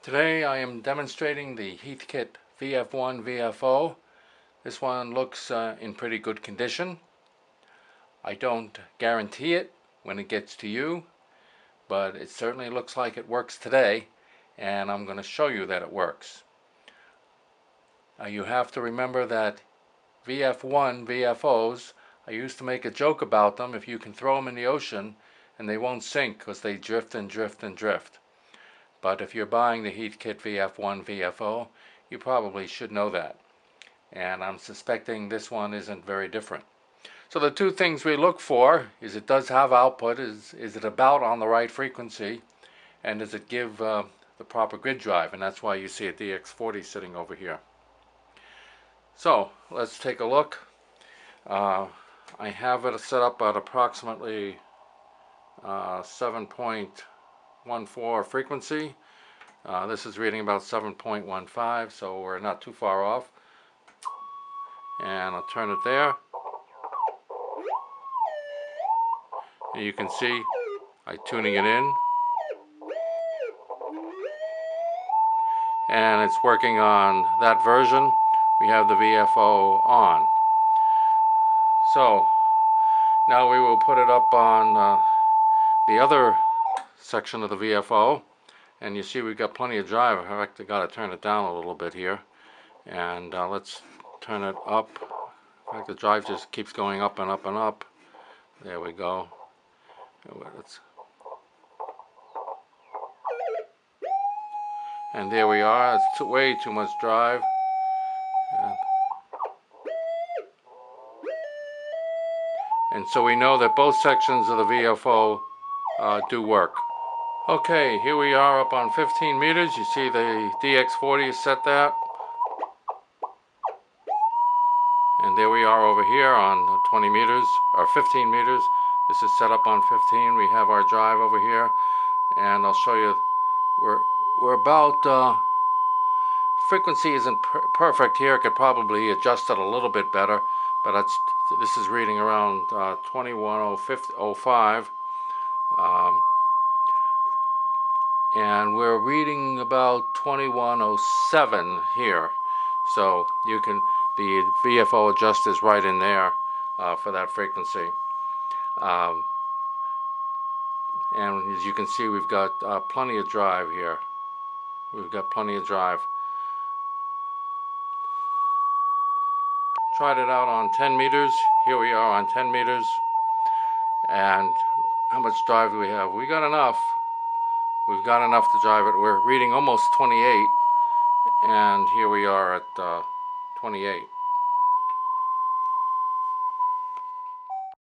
Today I am demonstrating the Heathkit VF1 VFO. This one looks in pretty good condition. I don't guarantee it when it gets to you, but it certainly looks like it works today, and I'm going to show you that it works. You have to remember that VF1 VFOs, I used to make a joke about them. If you can throw them in the ocean and they won't sink because they drift and drift and drift. But if you're buying the Heathkit VF1 VFO, you probably should know that. And I'm suspecting this one isn't very different. So the two things we look for is it does have output, is it about on the right frequency, and does it give the proper grid drive, and that's why you see a DX40 sitting over here. So let's take a look. I have it set up at approximately 7.14 frequency. This is reading about 7.15, so we're not too far off. And I'll turn it there. And you can see I'm tuning it in. And it's working on that version. We have the VFO on. So now we will put it up on the other section of the VFO. And you see we've got plenty of drive. I've actually got to turn it down a little bit here. And let's turn it up. In fact, the drive just keeps going up and up and up. There we go. And there we are. It's way too much drive. And so we know that both sections of the VFO do work. Okay, here we are up on 15 meters. You see the DX40 is set that. And there we are over here on 20 meters, or 15 meters. This is set up on 15. We have our drive over here. And I'll show you, we're about, frequency isn't perfect here. I could probably adjust it a little bit better. But this is reading around 2105. And we're reading about 2107 here, so you can, the VFO adjust is right in there for that frequency. And as you can see, we've got plenty of drive here. We've got plenty of drive. Tried it out on 10 meters. Here we are on 10 meters. And how much drive do we have? We got enough. We've got enough to drive it. We're reading almost 28, and here we are at 28.